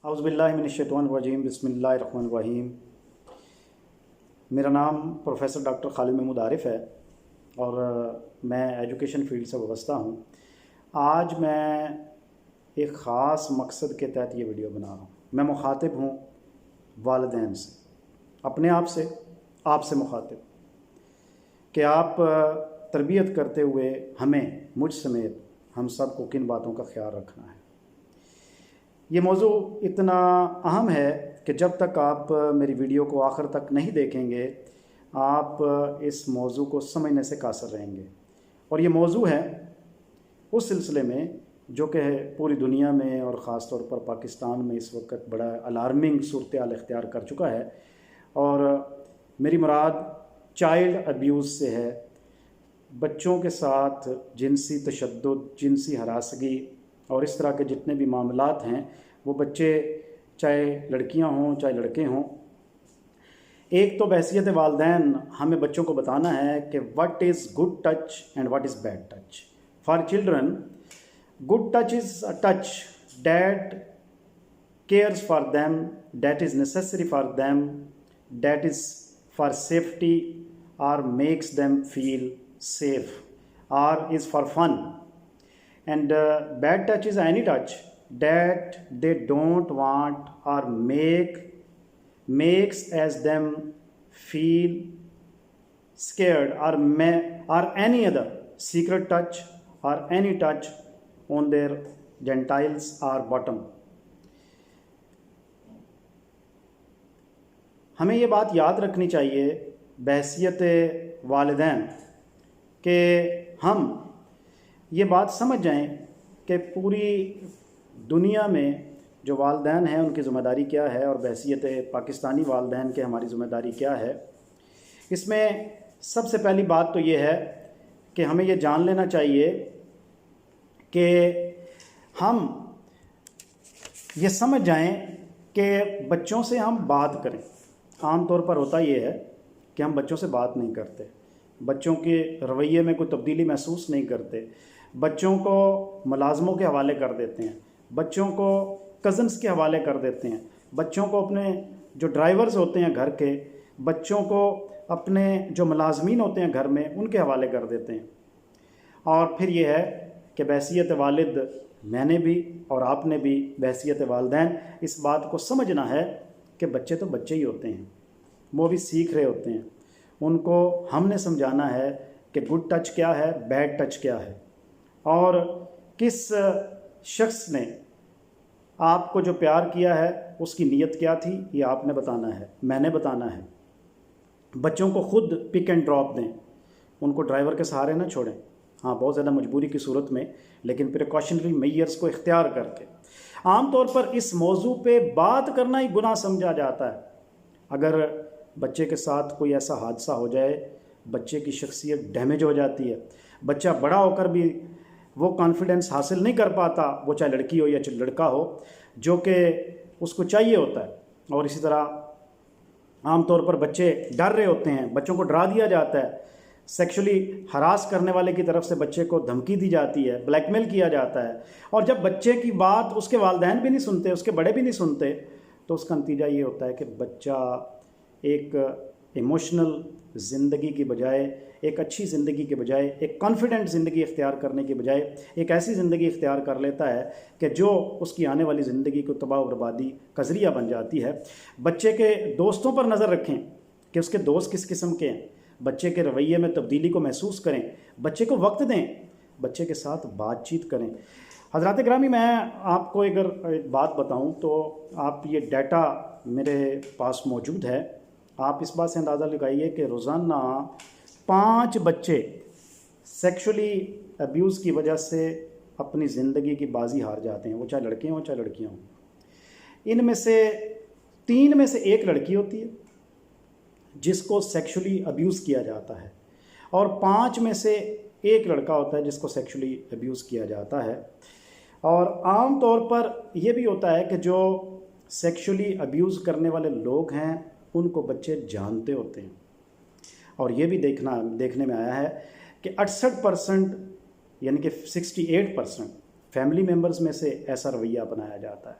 اعوذ باللہ من الشیطان الرجیم بسم اللہ الرحمن الرحیم۔ میرا نام پروفیسر ڈاکٹر خالد محمود عارف ہے اور میں ایجوکیشن فیلڈ سے وابستہ ہوں۔ آج میں ایک خاص مقصد کے تحت یہ ویڈیو بنا رہا ہوں۔ میں مخاطب ہوں والدین سے، اپنے آپ سے مخاطب کہ آپ تربیت کرتے ہوئے ہمیں، مجھ سمیت ہم سب کو کن باتوں کا خیال رکھنا ہے۔ یہ موضوع اتنا اہم ہے کہ جب تک آپ میری ویڈیو کو آخر تک نہیں دیکھیں گے آپ اس موضوع کو سمجھنے سے قاصر رہیں گے۔ اور یہ موضوع ہے اس سلسلے میں جو کہ پوری دنیا میں اور خاص طور پر پاکستان میں اس وقت بڑا الارمنگ صورتحال اختیار کر چکا ہے، اور میری مراد چائلڈ ابیوز سے ہے۔ بچوں کے ساتھ جنسی تشدد، جنسی ہراسگی اور اس طرح کے جتنے بھی معاملات ہیں، وہ بچے چاہے لڑکیاں ہوں چاہے لڑکے ہوں۔ ایک تو بحیثیت والدین ہمیں بچوں کو بتانا ہے کہ what is good touch and what is bad touch. For children, good touch is a touch that cares for them, that is necessary for them, that is for safety or makes them feel safe or is for fun. And bad touch is any touch that they don't want or makes as them feel scared or any other secret touch or any touch on their genitals or bottom. ہمیں یہ بات یاد رکھنی چاہیے بحیثیت والدین کہ ہم یہ بات سمجھ جائیں کہ پوری دنیا میں جو والدین ہیں ان کی ذمہ داری کیا ہے اور بحیثیت پاکستانی والدین کے ہماری ذمہ داری کیا ہے۔ اس میں سب سے پہلی بات تو یہ ہے کہ ہمیں یہ جان لینا چاہیے کہ ہم یہ سمجھ جائیں کہ بچوں سے ہم بات کریں۔ عام طور پر ہوتا یہ ہے کہ ہم بچوں سے بات نہیں کرتے، بچوں کے رویے میں کوئی تبدیلی محسوس نہیں کرتے، بچوں کو ملازموں کے حوالے کر دیتے ہیں، بچوں کو کزنس کے حوالے کر دیتے ہیں، بچوں کو اپنے جو ڈرائیورز ہوتے ہیں گھر کے، بچوں کو اپنے جو ملازمین ہوتے ہیں گھر میں ان کے حوالے کر دیتے ہیں۔ اور پھر یہ ہے کہ بحیثیت والد میں نے بھی اور آپ نے بھی، بحیثیت والدین اس بات کو سمجھنا ہے کہ بچے تو بچے ہی ہوتے ہیں، وہ بھی سیکھ رہے ہوتے ہیں۔ ان کو ہم نے سمجھانا ہے کہ گڈ ٹچ کیا ہے، بیڈ ٹچ کیا ہے، اور کس شخص نے آپ کو جو پیار کیا ہے اس کی نیت کیا تھی، یہ آپ نے بتانا ہے، میں نے بتانا ہے۔ بچوں کو خود پک اینڈ ڈراپ دیں، ان کو ڈرائیور کے سہارے نہ چھوڑیں، ہاں بہت زیادہ مجبوری کی صورت میں، لیکن پریکاشنری میئرز کو اختیار کر کے۔ عام طور پر اس موضوع پہ بات کرنا ہی گناہ سمجھا جاتا ہے۔ اگر بچے کے ساتھ کوئی ایسا حادثہ ہو جائے، بچے کی شخصیت ڈیمیج ہو جاتی ہے، بچہ بڑا ہو کر بھی وہ کانفیڈنس حاصل نہیں کر پاتا، وہ چاہے لڑکی ہو یا چاہے لڑکا ہو، جو کہ اس کو چاہیے ہوتا ہے۔ اور اسی طرح عام طور پر بچے ڈر رہے ہوتے ہیں، بچوں کو ڈرا دیا جاتا ہے، سیکشولی ہراس کرنے والے کی طرف سے بچے کو دھمکی دی جاتی ہے، بلیک میل کیا جاتا ہے، اور جب بچے کی بات اس کے والدین بھی نہیں سنتے، اس کے بڑے بھی نہیں سنتے، تو اس کا نتیجہ یہ ہوتا ہے کہ بچہ ایک ایموشنل زندگی کی بجائے، ایک اچھی زندگی کے بجائے، ایک کانفیڈنٹ زندگی اختیار کرنے کے بجائے ایک ایسی زندگی اختیار کر لیتا ہے کہ جو اس کی آنے والی زندگی کو تباہ و بربادی کا ذریعہ بن جاتی ہے۔ بچے کے دوستوں پر نظر رکھیں کہ اس کے دوست کس قسم کے ہیں، بچے کے رویے میں تبدیلی کو محسوس کریں، بچے کو وقت دیں، بچے کے ساتھ بات چیت کریں۔ حضرات گرامی، میں آپ کو اگر ایک بات بتاؤں تو آپ یہ ڈیٹا میرے پاس موجود ہے، آپ اس بات سے اندازہ لگائیے کہ روزانہ 5 بچے سیکشولی ابیوز کی وجہ سے اپنی زندگی کی بازی ہار جاتے ہیں، وہ چاہے لڑکے ہوں چاہے لڑکیاں ہوں۔ ان میں سے 3 میں سے 1 لڑکی ہوتی ہے جس کو سیکشولی ابیوز کیا جاتا ہے، اور 5 میں سے 1 لڑکا ہوتا ہے جس کو سیکشولی ابیوز کیا جاتا ہے۔ اور عام طور پر یہ بھی ہوتا ہے کہ جو سیکشولی ابیوز کرنے والے لوگ ہیں ان کو بچے جانتے ہوتے ہیں، اور یہ بھی دیکھنے میں آیا ہے کہ 68% یعنی کہ 68% فیملی ممبرز میں سے ایسا رویہ اپنایا جاتا ہے۔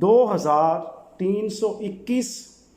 2321